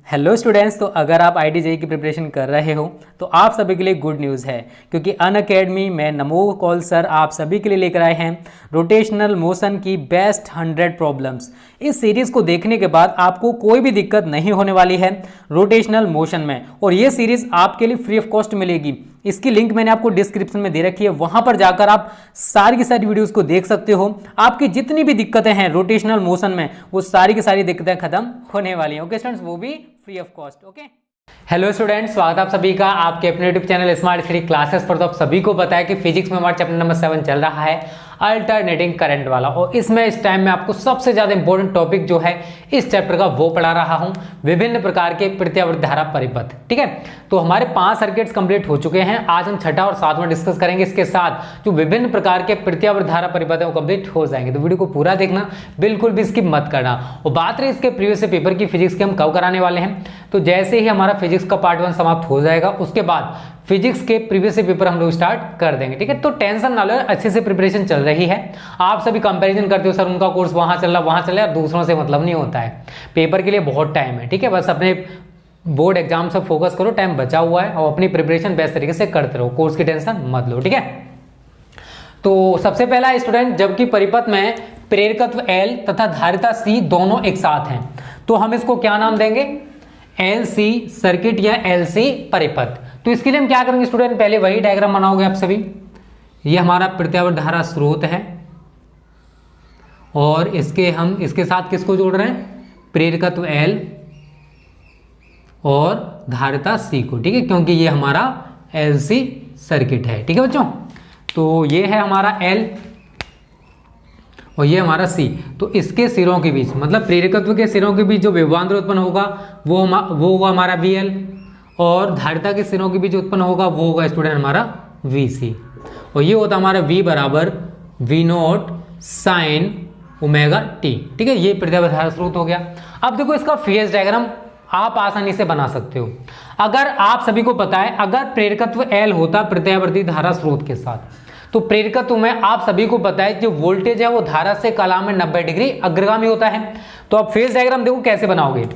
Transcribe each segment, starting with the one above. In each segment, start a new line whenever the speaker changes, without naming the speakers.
Hello students, तो अगर आप IIT-JEE की प्रिपरेशन कर रहे हो तो आप सभी के लिए गुड न्यूज़ है, क्योंकि अनअकैडमी में नमो कौल सर आप सभी के लिए लेकर आए हैं रोटेशनल मोशन की बेस्ट 100 प्रॉब्लम्स। इस सीरीज़ को देखने के बाद आपको कोई भी दिक्कत नहीं होने वाली है रोटेशनल मोशन में, और ये सीरीज़ आपके लिए फ्री ऑफ कॉस्ट मिलेगी। इसकी लिंक मैंने आपको डिस्क्रिप्शन में दे रखी है, वहां पर जाकर आप सारी की सारी वीडियोस को देख सकते हो। आपकी जितनी भी दिक्कतें हैं रोटेशनल मोशन में, वो सारी की सारी दिक्कतें खत्म होने वाली हैं। ओके स्टूडेंट्स, वो भी free of cost. Okay, hello students, स्वागत है आप सभी का आपके अपने YouTube channel smart study classes पर। तो आप सभी को पता है कि फिजिक्स में हमारा चैप्टर नंबर 7 चल रहा है अल्टरनेटिंग करंट वाला, और इसमें इस टाइम में आपको सबसे ज्यादा इंपॉर्टेंट टॉपिक जो है इस चैप्टर का वो पढ़ा रहा हूं, विभिन्न प्रकार के प्रत्यावर्ती धारा परिपथ। ठीक है, तो हमारे 5 सर्किट्स कंप्लीट हो चुके हैं। आज हम छठा और 7वां डिस्कस करेंगे। इसके साथ जो विभिन्न प्रकार के प्रत्यावर्ती धारा परिपथ है वो कंप्लीट हो जाएंगे। तो वीडियो को पूरा देखना, बिल्कुल भी स्किप मत करना। और बात रही इसके प्रीवियस पेपर की, फिजिक्स के हम कब कराने वाले हैं, तो जैसे ही हमारा फिजिक्स का पार्ट 1 समाप्त हो जाएगा उसके बाद फिजिक्स के प्रीवियस पेपर हम लोग स्टार्ट कर देंगे। ठीक है, तो टेंशन ना लो, अच्छे से प्रिपरेशन चल रही है। आप सभी कंपैरिजन करते हो, सर उनका कोर्स वहां चल रहा वहां चल रहा है, दूसरों से मतलब नहीं होता है। पेपर के लिए बहुत टाइम है। ठीक है, बस अपने बोर्ड एग्जाम से फोकस करो, टाइम बचा हुआ है, और अपनी प्रिपरेशन बेस्ट तरीके से करते रहो, कोर्स की टेंशन मत लो। ठीक है, तो सबसे पहला स्टूडेंट, जबकि परिपथ में प्रेरकत्व L तथा धारिता C दोनों एक साथ हैं, तो हम इसको क्या नाम देंगे, LC सर्किट या LC परिपथ। तो इसके लिए हम क्या करेंगे स्टूडेंट, पहले वही डायग्राम बनाओगे आप सभी। ये हमारा प्रत्यावर्ती धारा स्रोत है, और इसके साथ किसको जोड़ रहे हैं, प्रेरकत्व L और धारिता C को। ठीक है, क्योंकि ये हमारा LC सर्किट है। ठीक है बच्चों, तो ये है हमारा L और ये हमारा C। तो इसके सिरों के बीच, मतलब प्रेरकत्व के सिरों के बीच जो विभवांतर उत्पन्न होगा वो होगा हमारा VL, और धारिता के सिरों के बीच उत्पन्न होगा वो होगा स्टूडेंट हमारा VC। और ये होता हमारा V बराबर V0 साइन ओमेगा T। ठीक है, ये प्रत्यावर्ती धारा स्रोत हो गया। अब देखो इसका फेज डायग्राम आप आसानी से बना सकते हो। अगर आप सभी को पता है, अगर प्रेरकत्व L होता प्रत्यावर्ती धारा स्रोत के साथ, तो प्रेरकत्व में आप सभी को पता है जो वोल्टेज है वो धारा से कला में 90 डिग्री अग्रगामी होता है। तो आप फेज डायग्राम देखो कैसे बनाओगे।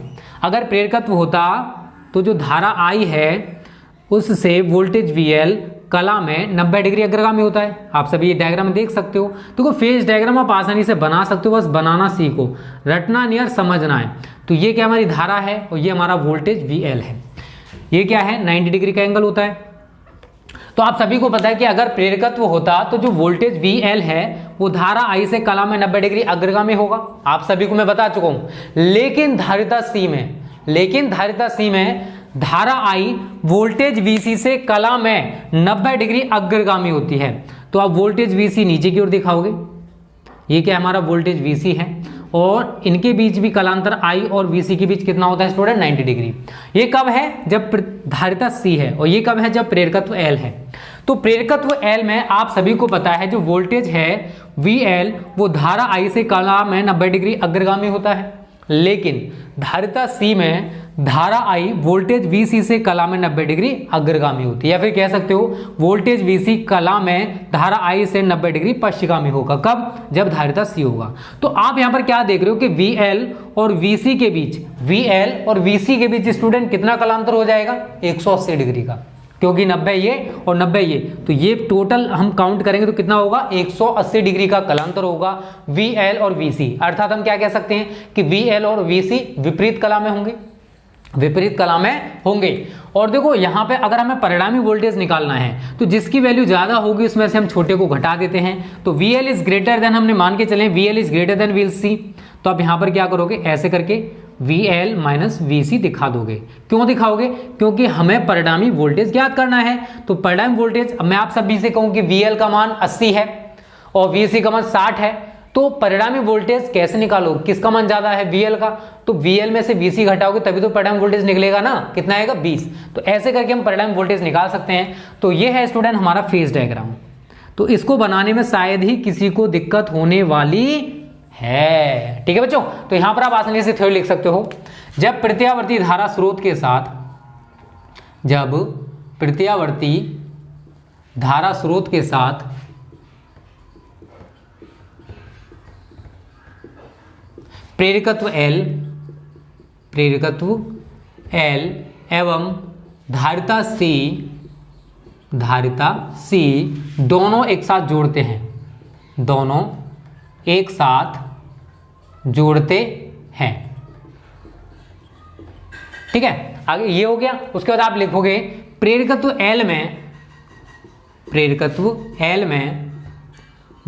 अगर प्रेरकत्व होता तो जो धारा I है उससे वोल्टेज VL कला में 90 डिग्री अग्रगामी होता है। आप सभी ये डायग्राम देख सकते हो। तो फेज डायग्राम आप आसानी से बना सकते हो, बस बनाना सीखो, रटना नहीं और समझना है। तो ये क्या हमारी धारा है, और ये हमारा वोल्टेज VL है। ये क्या है, 90 डिग्री का एंगल होता है। तो आप सभी को पता है कि अगर प्रेरकत्व होता तो जो वोल्टेज VL है वो धारा I से कला में 90 डिग्री अग्रगामी होगा। आप सभी को मैं बता चुका हूं। लेकिन धारिता C में धारा I वोल्टेज VC से कला में 90 डिग्री अग्रगामी होती है। तो आप वोल्टेज VC नीचे की ओर दिखाओगे, ये क्या हमारा वोल्टेज VC है, और इनके बीच भी कलांतर I और VC के बीच कितना होता है स्टूडेंट, 90 डिग्री। ये कब है, जब धारिता C है, और ये कब है, जब प्रेरकत्व L है। तो प्रेरकत्व L में आप सभी को पता है जो वोल्टेज है VL वो धारा I से कला में 90 डिग्री अग्रगामी होता है। लेकिन धारिता C में धारा I वोल्टेज VC से कला में 90 डिग्री अग्रगामी होती है, या फिर कह सकते हो वोल्टेज VC कला में धारा I से 90 डिग्री पश्चिगामी होगा। कब, जब धारिता C होगा। तो आप यहां पर क्या देख रहे हो कि VL और VC के बीच स्टूडेंट कितना कलांतर हो जाएगा, 180 डिग्री का, क्योंकि 90 ये और 90 ये, तो ये टोटल हम काउंट करेंगे तो कितना होगा, 180 डिग्री का कलांतर होगा VL और VC। अर्थात हम क्या कह सकते हैं कि VL और VC विपरीत कला में होंगे। और देखो यहाँ पे अगर हमें परिणामी वोल्टेज निकालना है तो जिसकी वैल्यू ज्यादा होगी उसमें से हम छोटे को घटा देते हैं। तो VL इज ग्रेटर देन, हमने मान के चले VL is greater than VC। तो आप यहाँ पर क्या करोगे, ऐसे करके VL माइनस VC दिखा दोगे। क्यों दिखाओगे, क्योंकि हमें परिणामी वोल्टेज ज्ञात करना है। तो परिणामी वोल्टेज, मैं आप सभी से कहूं कि VL का मान 80 है और VC का मान 60 है, तो परिणामी वोल्टेज कैसे निकालो, किसका मान ज्यादा है, VL का। तो VL में से VC घटाओगे तभी तो परिणामी वोल्टेज निकलेगा ना, कितना आएगा, 20। तो ऐसे करके हम परिणामी वोल्टेज निकाल सकते हैं। तो ये है स्टूडेंट हमारा फेज डायग्राम। तो इसको बनाने में शायद ही किसी को दिक्कत होने वाली है। ठीक है बच्चों, तो यहां पर आप आसानी से थ्योरी लिख सकते हो। जब प्रत्यावर्ती धारा स्रोत के साथ, प्रेरकत्व L एवं धारिता C दोनों एक साथ जोड़ते हैं, दोनों एक साथ जोड़ते हैं। ठीक है, आगे ये हो गया। उसके बाद आप लिखोगे प्रेरकत्व L में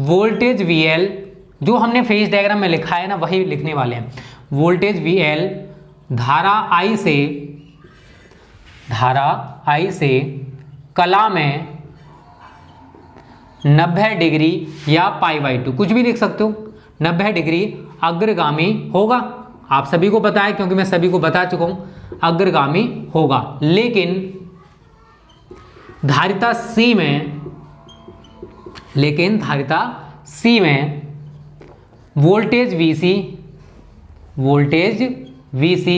वोल्टेज VL, जो हमने फेज डायग्राम में लिखा है ना वही लिखने वाले हैं। वोल्टेज VL धारा I से कला में 90 डिग्री या π/2 कुछ भी लिख सकते हो, 90 डिग्री अग्रगामी होगा। आप सभी को पता है क्योंकि मैं सभी को बता चुका हूं, अग्रगामी होगा। लेकिन धारिता C में वोल्टेज VC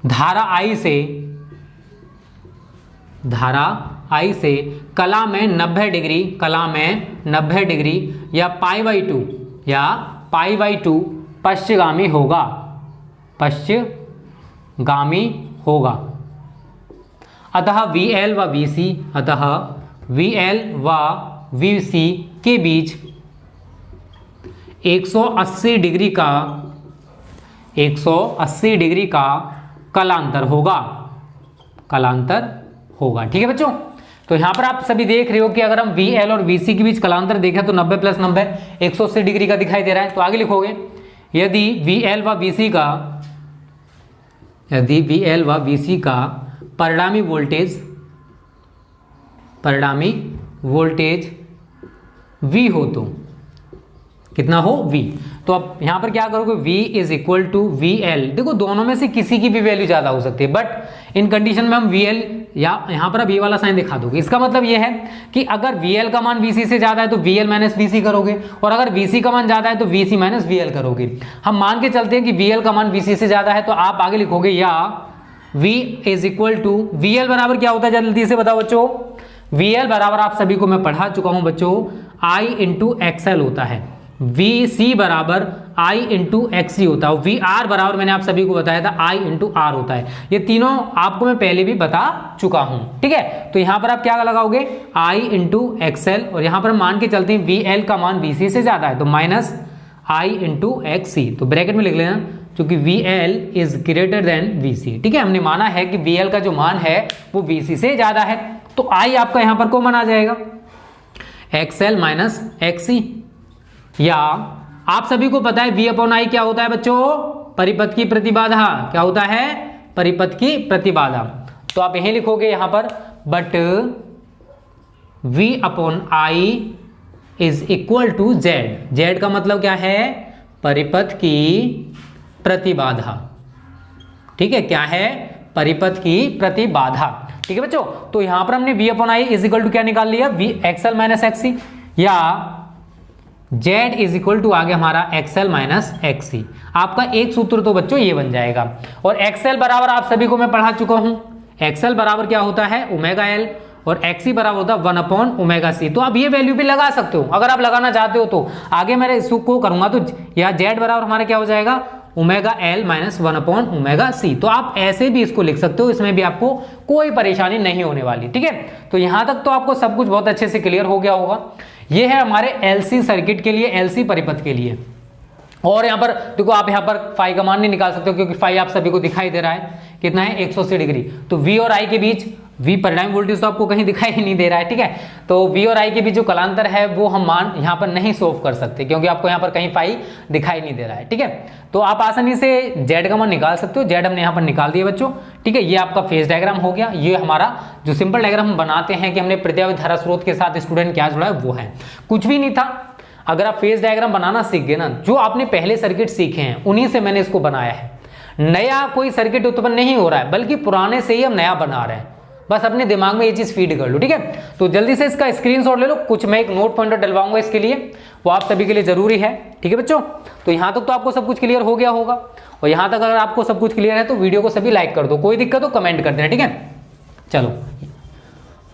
धारा I से कला में 90 डिग्री या π/2 पश्चगामी होगा। अतः VL व VC के बीच 180 डिग्री का कलांतर होगा। ठीक है बच्चों, तो यहाँ पर आप सभी देख रहे हो कि अगर हम VL और VC के बीच कलांतर देखें तो 90 + 90 180 डिग्री का दिखाई दे रहा है। तो आगे लिखोगे यदि VL व VC का परिणामी वोल्टेज V हो तो कितना हो V। तो अब यहाँ पर क्या करोगे, V = VL। देखो दोनों में से किसी की भी वैल्यू ज़्यादा हो सकती है, बट इन कंडीशन में हम VL या यहाँ पर अब ये वाला साइन दिखा दोगे। इसका मतलब ये है कि अगर VL का मान VC से ज़्यादा है तो VL - VC करोगे, और अगर VC का मान ज़्यादा है तो VC - VL करोगे। हम मान के चलते हैं कि VL का मान VC से ज़्यादा है, तो आप आगे लिखोगे या V = VL बराबर क्या होता है, जल्दी से बताओ बच्चों। VL बराबर आप सभी को मैं पढ़ा चुका हूँ बच्चों, I × XL होता है। VC बराबर I × XC होता है। VR बराबर मैंने आप सभी को बताया था I × R होता है। ये तीनों आपको मैं पहले भी बता चुका हूं। ठीक है, तो यहां पर आप क्या लगाओगे, I × XL, और यहां पर मान के चलते हैं VL का मान VC से ज्यादा है तो -I × XC, तो ब्रैकेट में लिख लेना क्योंकि VL = VC। ठीक है, हमने माना है कि VL का जो मान है वो VC से ज्यादा है, तो I आपका यहां पर कॉमन आ जाएगा, XL - XC। या आप सभी को पता है V/I क्या होता है बच्चों, परिपथ की प्रतिबाधा। क्या होता है, परिपथ की प्रतिबाधा। तो आप यही लिखोगे यहां पर, बट V/I = Z। Z का मतलब क्या है, परिपथ की प्रतिबाधा। ठीक है, क्या है, परिपथ की प्रतिबाधा। ठीक है बच्चों, तो यहां पर हमने V/I = क्या निकाल लिया, XL - XC, या Z = आ गया हमारा XL - XC। आपका एक सूत्र तो बच्चों ये बन जाएगा। और XL बराबर आप सभी को मैं पढ़ा चुका हूं, XL बराबर क्या होता है, ω/L, और XC बराबर होता है 1/ωc। तो आप ये वैल्यू भी लगा सकते हो अगर आप लगाना चाहते हो। तो आगे मैं इसको करूंगा तो या Z बराबर हमारा क्या हो जाएगा, ω/L - 1/ωc। तो आप ऐसे भी इसको लिख सकते हो, इसमें भी आपको कोई परेशानी नहीं होने वाली। ठीक है, तो यहां तक तो आपको सब कुछ बहुत अच्छे से क्लियर हो गया होगा। ये है हमारे LC सर्किट के लिए, LC परिपथ के लिए। और यहाँ पर देखो, आप यहाँ पर फाई का मान नहीं निकाल सकते हो क्योंकि फाई आप सभी को दिखाई दे रहा है कितना है, 180 डिग्री। तो V और I के बीच, V परिणामी वोल्टेज तो आपको कहीं दिखाई नहीं दे रहा है। ठीक है, तो V और I के बीच जो कलांतर है वो हम मान यहाँ पर नहीं सोल्व कर सकते क्योंकि आपको यहाँ पर कहीं फाई दिखाई नहीं दे रहा है। ठीक है, तो आप आसानी से Z का मान निकाल सकते हो। Z हमने यहाँ पर निकाल दिया बच्चों। ठीक है, ये आपका फेज डायग्राम हो गया। ये हमारा जो सिंपल डायग्राम हम बनाते हैं कि हमने प्रत्यावर्ती धारा स्रोत के साथ स्टूडेंट क्या जुड़ा है, वो है, कुछ भी नहीं था। अगर आप फेज डायग्राम बनाना सीख गए ना, जो आपने पहले सर्किट सीखे हैं उन्हीं से मैंने इसको बनाया है। नया कोई सर्किट उत्पन्न नहीं हो रहा है, बल्कि पुराने से ही हम नया बना रहे हैं। बस अपने दिमाग में ये चीज फीड कर लो। ठीक है, तो जल्दी से इसका स्क्रीनशॉट ले लो। कुछ मैं एक नोट पॉइंटर डलवाऊंगा इसके लिए, वो आप सभी के लिए जरूरी है। ठीक है बच्चों, तो यहां तक तो आपको सब कुछ क्लियर हो गया होगा। और यहां तक अगर आपको सब कुछ क्लियर है तो वीडियो को सभी लाइक कर दो, कोई दिक्कत हो कमेंट कर देना। ठीक है, चलो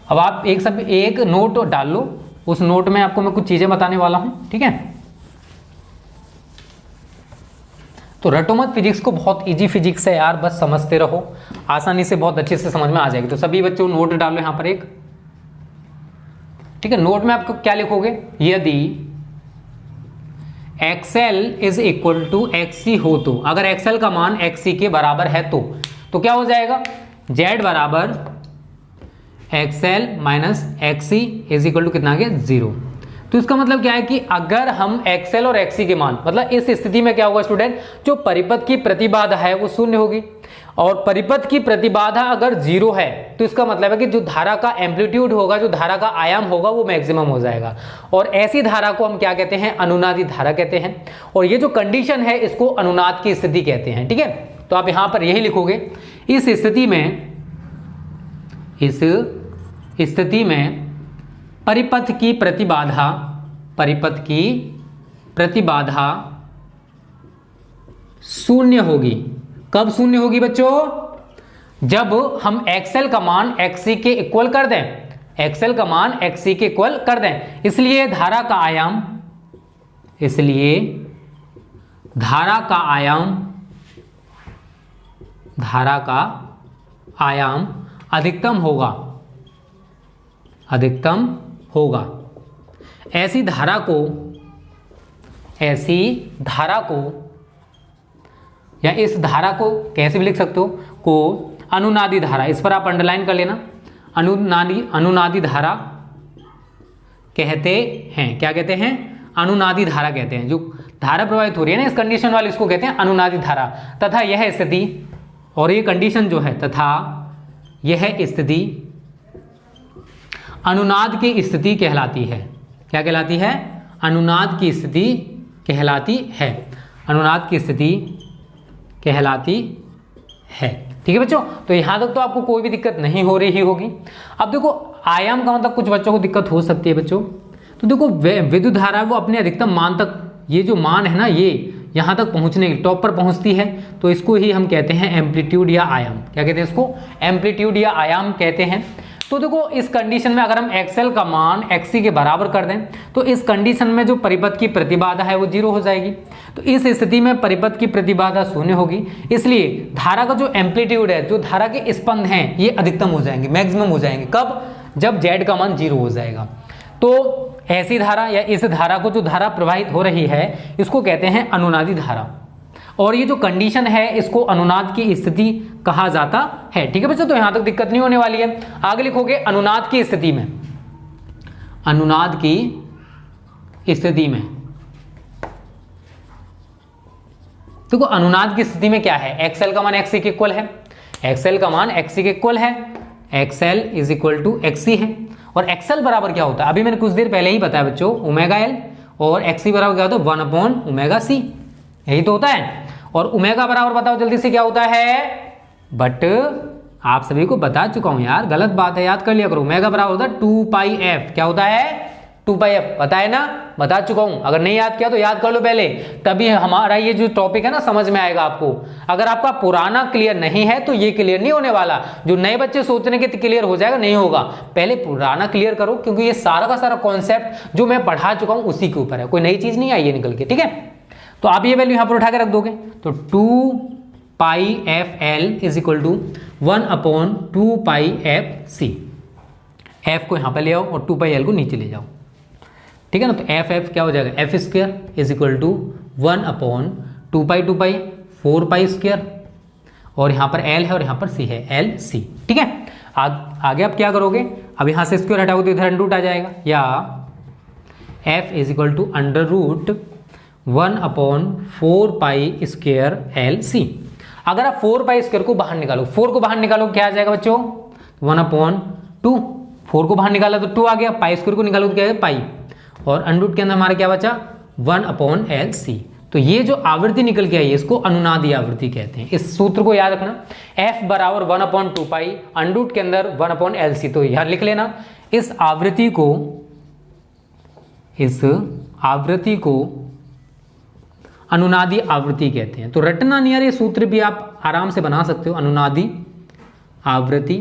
अब आप एक नोट डाल लो, उस नोट में आपको मैं कुछ चीजें बताने वाला हूं। ठीक है, तो रटो मत फिजिक्स को, बहुत इजी फिजिक्स है यार, बस समझते रहो, आसानी से बहुत अच्छे से समझ में आ जाएगी। तो सभी बच्चों नोट डालो यहाँ पर एक, ठीक है। नोट में आपको क्या लिखोगे, यदि XL is equal to XC हो तो, अगर XL का मान XC के बराबर है तो क्या हो जाएगा, Z बराबर XL minus XC is equal to कितना आ गया 0। तो इसका मतलब क्या है कि अगर हम XL और XC के मान, मतलब इस स्थिति में क्या होगा स्टूडेंट, जो परिपथ की प्रतिबाधा है वो शून्य होगी, और परिपथ की प्रतिबाधा अगर 0 है तो इसका मतलब है कि जो धारा का एम्पलीट्यूड होगा, जो धारा का आयाम होगा वो मैक्सिमम हो जाएगा, और ऐसी धारा को हम क्या कहते हैं, अनुनादी धारा कहते हैं। और ये जो कंडीशन है इसको अनुनाद की स्थिति कहते हैं, ठीक है। तो आप यहां पर यही लिखोगे, इस स्थिति में परिपथ की प्रतिबाधा शून्य होगी। कब शून्य होगी बच्चों, जब हम XL का मान XC के इक्वल कर दें, XL का मान XC के इक्वल कर दें। इसलिए धारा का आयाम अधिकतम होगा। ऐसी धारा को या इस धारा को कैसे भी लिख सकते हो, को अनुनादी धारा, इस पर आप अंडरलाइन कर लेना, अनुनादी धारा कहते हैं। क्या कहते हैं, अनुनादी धारा कहते हैं। जो धारा प्रवाहित हो रही है ना इस कंडीशन वाली, इसको कहते हैं अनुनादी धारा। तथा यह स्थिति, और ये कंडीशन जो है, तथा यह स्थिति अनुनाद की स्थिति कहलाती है। क्या कहलाती है, अनुनाद की स्थिति कहलाती है। अनुनाद की स्थिति कहलाती है, ठीक है बच्चों। तो यहां तक तो आपको कोई भी दिक्कत नहीं हो रही होगी। अब देखो आयाम का मतलब कुछ बच्चों को दिक्कत हो सकती है बच्चों। तो देखो विद्युत धारा वो अपने अधिकतम मान तक, ये जो मान है ना, ये यहाँ तक पहुँचने के टॉप पर पहुँचती है, तो इसको ही हम कहते हैं एम्पलीट्यूड या आयाम। क्या कहते हैं इसको, एम्पलीट्यूड या आयाम कहते हैं। तो देखो इस कंडीशन में अगर हम XL का मान XC के बराबर कर दें तो इस कंडीशन में जो परिपथ की प्रतिबाधा है वो 0 हो जाएगी। तो इस स्थिति में परिपथ की प्रतिबाधा शून्य होगी, इसलिए धारा का जो एम्पलीट्यूड है, जो धारा के स्पंद हैं, ये अधिकतम हो जाएंगे, मैक्सिमम हो जाएंगे। कब, जब Z का मान 0 हो जाएगा। तो ऐसी धारा या इस धारा को, जो धारा प्रवाहित हो रही है, इसको कहते हैं अनुनादी धारा, और ये जो कंडीशन है इसको अनुनाद की स्थिति कहा जाता है, ठीक है बच्चों। तो यहां तक दिक्कत नहीं होने वाली है। आगे लिखोगे अनुनाद की स्थिति में, अनुनाद की स्थिति में देखो अनुनाद की स्थिति में क्या है, XL का मान XC के इक्वल है, XL का मान XC के इक्वल है, XL is equal to XC है। और XL बराबर क्या होता है, अभी मैंने कुछ देर पहले ही बताया बच्चों, ओमेगा L, और XC बराबर क्या होता है, 1/ωc, यही तो होता है। और ओमेगा बराबर बताओ जल्दी से क्या होता है, बट आप सभी को बता चुका हूं यार, गलत बात है, याद कर लिया करो। ओमेगा बराबर होता है 2πf। क्या होता है, 2πf, पता है ना, बता चुका हूं। अगर नहीं याद किया तो याद कर लो पहले, तभी हमारा ये जो टॉपिक है ना समझ में आएगा आपको। अगर आपका पुराना क्लियर नहीं है तो ये क्लियर नहीं होने वाला। जो नए बच्चे सोचने के क्लियर हो जाएगा, नहीं होगा, पहले पुराना क्लियर करो, क्योंकि ये सारा का सारा कॉन्सेप्ट जो मैं पढ़ा चुका हूं उसी के ऊपर है, कोई नई चीज नहीं आई है निकल के, ठीक है। तो आप ये वैल्यू यहां पर उठा के रख दोगे, तो 2πfL is equal to 1/2πfc। f को यहां पर ले आओ और 2πL को नीचे ले जाओ, ठीक है ना। तो f क्या हो जाएगा, f square is equal to 1/2π 4π², और यहां पर L है और यहां पर C है, LC, ठीक है। आगे आप क्या करोगे, अब यहां से स्क्वायर हटाओगे तो इधर अंडर आ जाएगा, या f is equal to √1/4π²LC। अगर आप 4π² को बाहर निकालो, 4 को बाहर निकालो क्या आ जाएगा बच्चों, 1/2। 4 को बाहर निकाला तो 2 आ गया, π² को निकालो तो क्या है, पाई, और अंडर के अंदर हमारा क्या बचा, 1/LC। तो ये जो आवृत्ति निकल के आई है इसको अनुनादी आवृत्ति कहते हैं। इस सूत्र को याद रखना, f बराबर 1/2π, अंडर के अंदर 1/LC। तो यहां लिख लेना, इस आवृत्ति को अनुनादी आवृत्ति कहते हैं। तो रटना नहीं यार, ये सूत्र भी आप आराम से बना सकते हो, अनुनादी आवृत्ति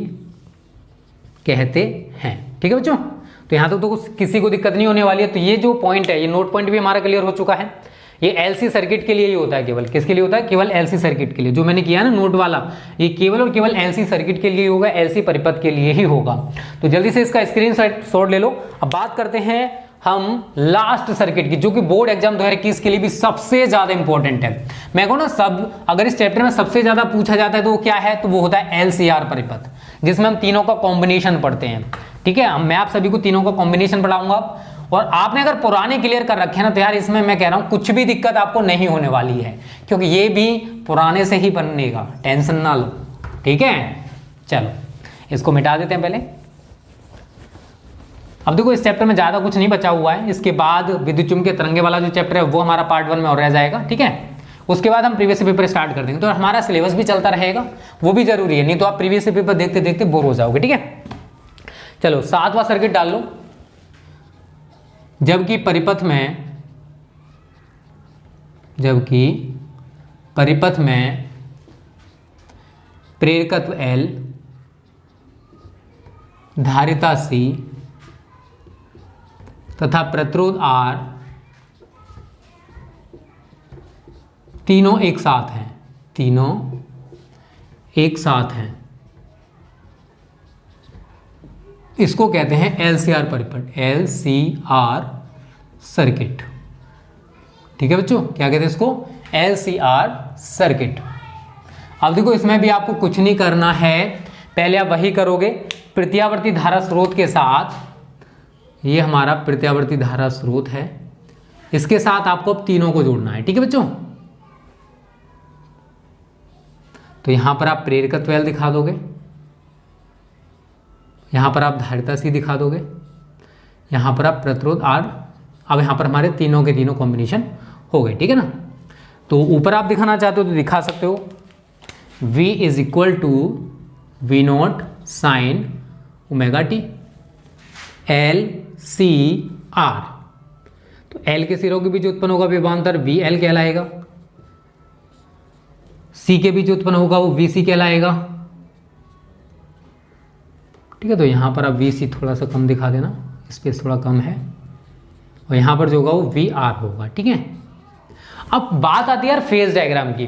कहते हैं, ठीक है बच्चों। तो यहां तक तो किसी को दिक्कत नहीं होने वाली है। तो ये जो पॉइंट है, ये नोट पॉइंट भी हमारा क्लियर हो चुका है। ये एलसी सर्किट के लिए ही होता है, केवल किसके लिए होता है, केवल एलसी सर्किट के लिए। जो मैंने किया ना नोट वाला, ये केवल और केवल एलसी सर्किट के लिए होगा, एलसी परिपथ के लिए ही होगा। तो जल्दी से इसका स्क्रीनशॉट ले लो। अब बात करते हैं हम लास्ट सर्किट की, जो कि बोर्ड एग्जाम 2021 के लिए भी सबसे ज्यादा इंपॉर्टेंट है। मैं कहूँ ना, सब अगर इस चैप्टर में सबसे ज्यादा पूछा जाता है तो वो क्या है, तो वो होता है एलसीआर परिपथ, जिसमें हम तीनों का कॉम्बिनेशन पढ़ते हैं। ठीक है, मैं आप सभी को तीनों का कॉम्बिनेशन पढ़ाऊंगा। और आपने अगर पुराने क्लियर कर रखे हैं ना, तो यार इसमें मैं कह रहा हूं कुछ भी दिक्कत आपको नहीं होने वाली है, क्योंकि ये भी पुराने से ही बनेगा, टेंशन ना लो। ठीक है, चलो इसको मिटा देते हैं पहले। अब देखो इस चैप्टर में ज्यादा कुछ नहीं बचा हुआ है। इसके बाद विद्युत चुम्बकीय तरंगे वाला जो चैप्टर है वो हमारा पार्ट 1 में और रह जाएगा। ठीक है, उसके बाद हम प्रीवियस पेपर स्टार्ट कर देंगे, तो हमारा सिलेबस भी चलता रहेगा, वो भी जरूरी है, नहीं तो आप प्रीवियस पेपर देखते देखते बोर हो जाओगे। ठीक है, चलो 7वां सर्किट डाल लो। जबकि परिपथ में प्रेरकत्व L, धारिता C तथा प्रतिरोध R तीनों एक साथ हैं, इसको कहते हैं एलसीआर परिपथ, एलसीआर सर्किट। ठीक है बच्चों, क्या कहते हैं इसको, एलसीआर सर्किट। अब देखो इसमें भी आपको कुछ नहीं करना है, पहले आप वही करोगे, प्रत्यावर्ती धारा स्रोत के साथ, ये हमारा प्रत्यावर्ती धारा स्रोत है, इसके साथ आपको अब तीनों को जोड़ना है। ठीक है बच्चों, तो यहां पर आप प्रेरकत्व L दिखा दोगे, यहां पर आप धारिता C दिखा दोगे, यहां पर आप प्रतिरोध R। अब यहां पर हमारे तीनों के तीनों कॉम्बिनेशन हो गए। ठीक है ना, तो ऊपर आप दिखाना चाहते हो तो दिखा सकते हो, V is equal to V naught sine omega T L C R। तो L के सिरों के बीच उत्पन्न होगा विभवांतर VL कहलाएगा, C के बीच उत्पन्न होगा वो VC कहलाएगा। ठीक है, तो यहां पर आप VC थोड़ा सा कम दिखा देना, स्पेस थोड़ा कम है, और यहां पर जो होगा वो VR होगा। ठीक है, अब बात आती है यार फेज डायग्राम की।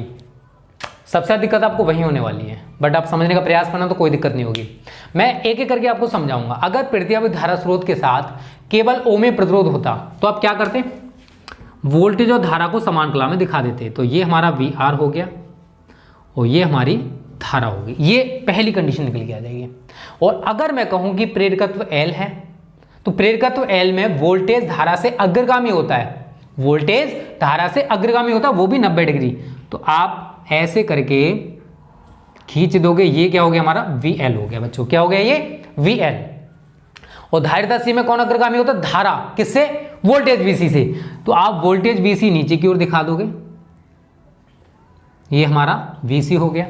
सबसे ज्यादा दिक्कत आपको वही होने वाली है, बट आप समझने का प्रयास करना तो कोई दिक्कत नहीं होगी। मैं एक एक करके आपको समझाऊंगा। अगर प्रत्यावर्ती धारा स्रोत के साथ केवल ओम में प्रतिरोध होता तो आप क्या करते, वोल्टेज और धारा को समान कला में दिखा देते। तो ये हमारा VR हो गया और ये हमारी धारा होगी, ये पहली कंडीशन निकल के आ जाएगी। और अगर मैं कहूं कि प्रेरकत्व L है, तो प्रेरकत्व L में वोल्टेज धारा से अग्रगामी होता है, वोल्टेज धारा से अग्रगामी होता है, वो भी 90 डिग्री। तो आप ऐसे करके खींच दोगे, ये क्या हो गया हमारा VL हो गया बच्चों, क्या हो गया ये VL। और धारिता C में कौन अग्रगामी होता है, धारा किससे, वोल्टेज VC से। तो आप वोल्टेज VC नीचे की ओर दिखा दोगे, ये हमारा VC हो गया।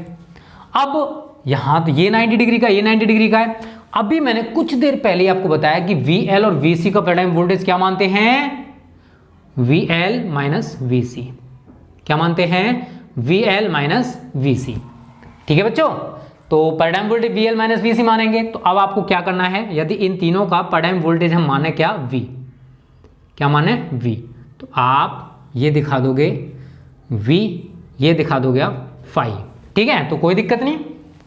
अब यहां तो ये 90 डिग्री का, ये 90 डिग्री का है। अभी मैंने कुछ देर पहले आपको बताया कि VL और VC का पैराडाइम वोल्टेज क्या मानते हैं, VL माइनस VC। क्या मानते हैं, VL माइनस VC। ठीक है बच्चों, तो paradigm voltage VL minus VC मानेंगे। तो अब आपको क्या करना है, यदि इन तीनों का पैराडाइम वोल्टेज हम माने क्या, V, क्या माने V, तो आप ये दिखा दोगे V, ये दिखा दोगे आप 5। ठीक है, तो कोई दिक्कत नहीं,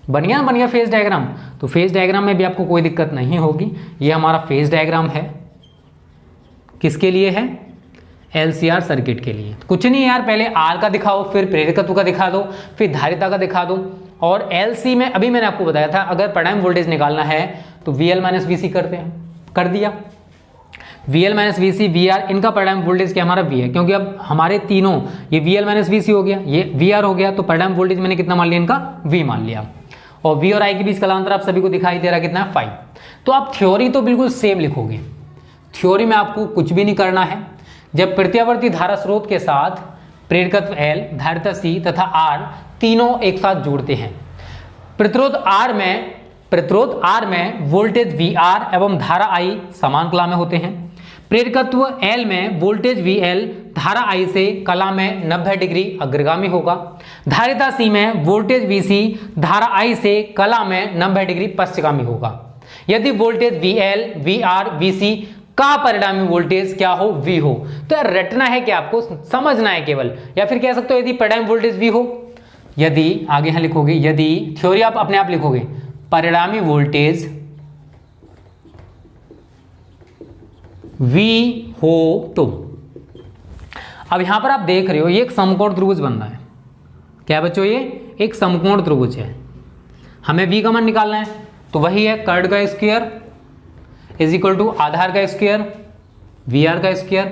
बन गया फेज डायग्राम। तो फेज डायग्राम में भी आपको कोई दिक्कत नहीं होगी। ये हमारा फेज डायग्राम है, किसके लिए है, एलसीआर सर्किट के लिए। कुछ नहीं यार, पहले आर का दिखाओ, फिर प्रेरकत्व का दिखा दो, फिर धारिता का दिखा दो। और एलसी में अभी मैंने आपको बताया था, अगर पैराडाइम वोल्टेज निकालना है तो VL माइनस VC करते हैं, कर दिया। VL माइनस VC VR, इनका पैराडाइम वोल्टेज क्या हमारा V है, क्योंकि अब हमारे तीनों, ये VL माइनस VC हो गया, ये VR हो गया, तो पैराडाइम वोल्टेज मैंने कितना मान लिया, इनका V मान लिया। और V और I के बीच कलांतर आप सभी को दिखाई दे रहा है कितना है, 5। तो आप थ्योरी तो बिल्कुल सेम लिखोगे, थ्योरी में आपको कुछ भी नहीं करना है। जब प्रत्यावर्ती धारा स्रोत के साथ प्रेरकत्व L, धारिता C तथा R तीनों एक साथ जुड़ते हैं, प्रतिरोध R में वोल्टेज VR एवं धारा I समान कला में होते हैं। प्रेरकत्व L में वोल्टेज VL धारा I से कला में 90 डिग्री अग्रगामी होगा। धारिता C में वोल्टेज VC धारा I से कला में 90 डिग्री पश्चगामी होगा। यदि वोल्टेज VL, VR, VC का परिणामी वोल्टेज क्या हो, V हो। तो यार रटना है कि आपको समझना है केवल, या फिर कह सकते हो यदि परिणामी वोल्टेज V हो, यदि आगे यहां लिखोगे, यदि थ्योरी आप अपने आप लिखोगे, परिणामी वोल्टेज V हो तो। अब यहां पर आप देख रहे हो ये एक समकोण त्रिभुज बन रहा है। क्या बच्चों, ये एक समकोण त्रिभुज है, हमें V का मान निकालना है। तो वही है कर्ड का स्क्वायर इज इक्वल टू आधार का स्क्वायर VR का स्क्वायर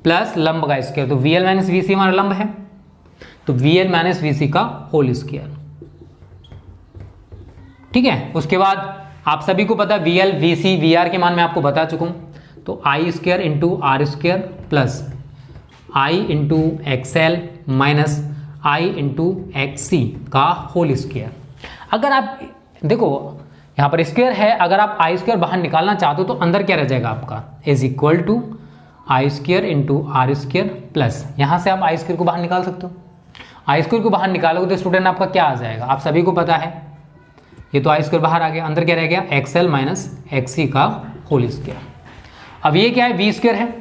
प्लस लंब का स्क्वायर। तो VL माइनस VC हमारा लंब है, तो VL माइनस VC का होल स्क्वायर। ठीक है, उसके बाद आप सभी को पता VL VC VR के मान मैं आपको बता चुका हूं। तो I square into R square plus I into XL minus I into XC का होल स्क्वायर। अगर आप देखो यहाँ पर स्क्वायर है, अगर आप I स्क्वायर बाहर निकालना चाहते हो तो अंदर क्या रह जाएगा आपका, is equal to I square into R square plus, यहाँ से आप I स्क्वायर को बाहर निकाल सकते हो। I स्क्वायर को बाहर निकालोगे तो स्टूडेंट आपका क्या आ जाएगा, आप सभी को पता है, ये तो I स्क्वायर बाहर आ गया, अंदर क्या रह गया, XL माइनस XC का होल स्क्वायर। अब ये क्या है, V स्क्वायर है,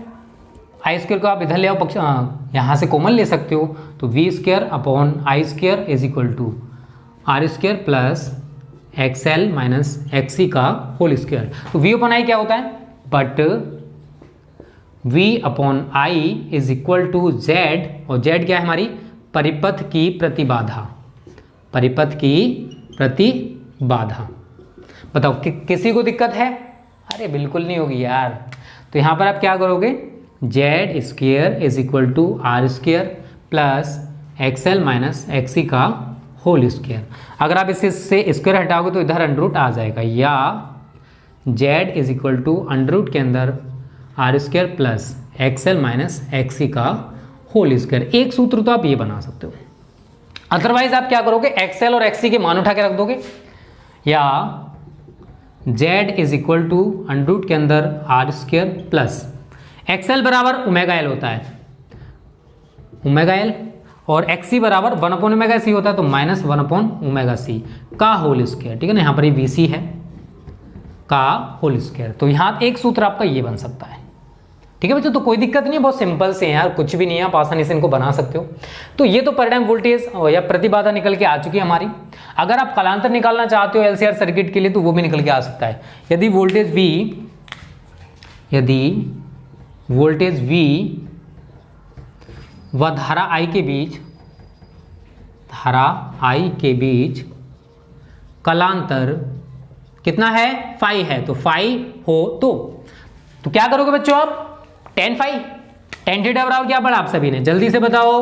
I स्क्वायर को आप इधर ले आओ, पक्ष यहाँ से कॉमन ले सकते हो, तो V square upon I square is equal to R square plus XL minus XC का होल स्क्वायर। तो V अपॉन I क्या होता है, but V upon I is equal to Z, और Z क्या है हमारी, परिपथ की प्रतिबाधा, परिपथ की प्रतिबाधा। बताओ किसी को दिक्कत है, अरे बिल्कुल नहीं होगी यार। तो यहाँ पर आप क्या करोगे, Z square is equal to R square plus XL minus XC का होल स्क्वायर। अगर आप इससे स्क्वायर हटाओगे तो इधर अंडर रूट आ जाएगा, या Z is equal to under root के अंदर R square plus XL minus XC का होल स्क्वायर। एक सूत्र तो आप ये बना सकते हो, अदरवाइज आप क्या करोगे, XL और XC के मान उठा के रख दोगे, या Z is equal to under root के अंदर R स्क्वायर प्लस XL बराबर ओमेगा L होता है, ओमेगा L, और XC बराबर 1 अपॉन ओमेगा C होता है, तो माइनस 1 अपॉन ओमेगा C का होल स्क्वायर। ठीक है ना, यहाँ पर ये VC है का होल स्क्वायर। तो यहाँ एक सूत्र आपका ये बन सकता है। ठीक है बच्चों, तो कोई दिक्कत नहीं है, बहुत सिंपल से यार, कुछ भी नहीं है, आप आसानी से इनको बना सकते हो। तो ये तो परिणाम वोल्टेज या प्रतिबाधा निकल के आ चुकी है हमारी। अगर आप कालांतर निकालना चाहते हो LCR सर्किट के लिए तो वो भी निकल के आ सकता है। यदि वोल्टेज V व धारा I के बीच कालांतर कितना है, फाई है, तो फाई हो तो क्या करोगे बच्चों आप, tan फाई, tan थीटा बराबर क्या पढ़ा आप सभी ने, जल्दी से बताओ,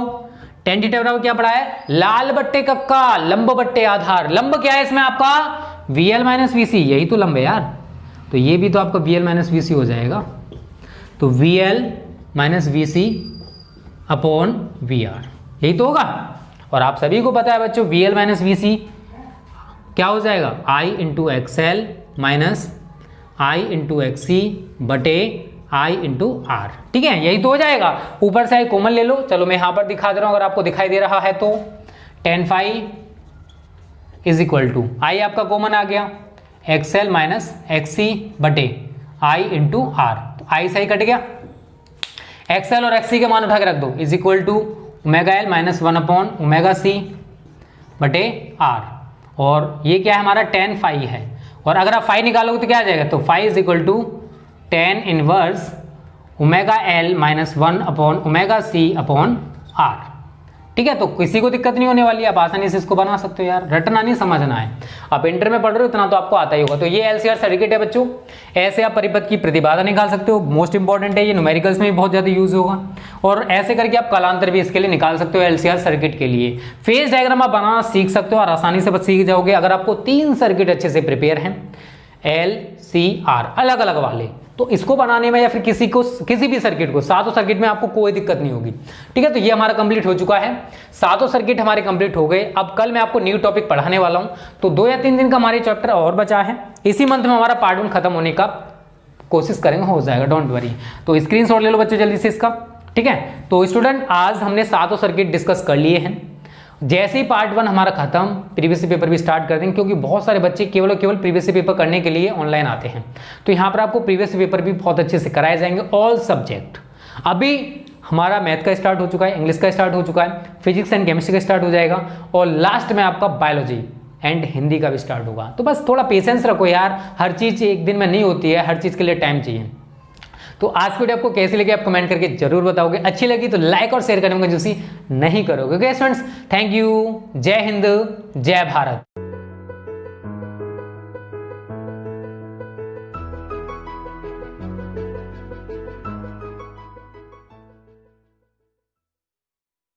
tan थीटा बराबर क्या पढ़ा है, लाल बट्टे कक्का लंब बट्टे आधार। लंब क्या है इसमें आपका, VL माइनस VC, यही तो लंब है यार, तो ये भी तो आपका VL माइनस VC हो जाएगा। तो VL minus VC upon VR, यही तो होगा। और आप सभी को पता है बच्चों VL माइनस VC क्या हो जाएगा, I into XL minus I into XC बटे I इंटू R। ठीक है, यही तो हो जाएगा। ऊपर से I कॉमन ले लो, चलो मैं यहाँ पर दिखा दे रहा हूँ, अगर आपको दिखाई दे रहा है तो tan phi is equal to I आपका कॉमन आ गया, XL माइनस XC बटे I इंटू R, तो I सही कट गया, XL और XC के मान उठा के रख दो, is equal to omega L minus 1 upon omega C बटे R, और ये क्या है हमारा tan फाई है, और अगर आप फाई निकालोगे तो क्या आ जाएगा, तो phi is equal to tan inverse omega L minus 1 upon omega C upon R। ठीक है, तो किसी को दिक्कत नहीं होने वाली, आप आसानी से इसको बना सकते हो यार, रटना नहीं समझना है। आप इंटर में पढ़ रहे हो इतना तो आपको आता ही होगा। तो ये LCR सर्किट है बच्चों, ऐसे आप परिपथ की प्रतिबाधा निकाल सकते हो, मोस्ट इंपॉर्टेंट है ये, न्यूमेरिकल्स में भी बहुत ज्यादा यूज होगा, और ऐसे करके आप कालांतर भी इसके लिए निकाल सकते हो LCR सर्किट के लिए। फेज डायग्राम आप बनाना सीख सकते हो और आसानी से बस सीख जाओगे अगर आपको 3 सर्किट अच्छे से प्रिपेयर हैं, LCR अलग अलग वाले, तो इसको बनाने में या फिर किसी भी सर्किट को, सातों सर्किट में आपको कोई दिक्कत नहीं होगी। ठीक है, तो ये हमारा कंप्लीट हो चुका है, सातों सर्किट हमारे कंप्लीट हो गए। अब कल मैं आपको न्यू टॉपिक पढ़ाने वाला हूं, तो 2 या 3 दिन का हमारे चैप्टर और बचा है, इसी मंथ में हमारा पार्ट 1 खत्म होने का कोशिश करेंगे, हो जाएगा, डोंट वरी। तो स्क्रीनशॉट ले लो बच्चों जल्दी से इसका। ठीक है, तो स्टूडेंट आज हमने सातों सर्किट डिस्कस कर लिए हैं, जैसे ही पार्ट 1 हमारा खत्म, प्रीवियस पेपर भी स्टार्ट कर देंगे, क्योंकि बहुत सारे बच्चे केवल प्रीवियस पेपर करने के लिए ऑनलाइन आते हैं। तो यहाँ पर आपको प्रीवियस पेपर भी बहुत अच्छे से कराए जाएंगे, ऑल सब्जेक्ट। अभी हमारा मैथ का स्टार्ट हो चुका है, इंग्लिश का स्टार्ट हो चुका है, फिजिक्स एंड केमिस्ट्री का स्टार्ट हो जाएगा, और लास्ट में आपका बायोलॉजी एंड हिंदी का भी स्टार्ट होगा। तो बस थोड़ा पेशेंस रखो यार, हर चीज़ एक दिन में नहीं होती है, हर चीज़ के लिए टाइम चाहिए। तो आज की वीडियो आपको कैसी लगी आप कमेंट करके जरूर बताओगे। अच्छी लगी तो लाइक और शेयर करने में कंजूसी नहीं करोगे। Okay friends, thank you. जय हिंद, जय भारत।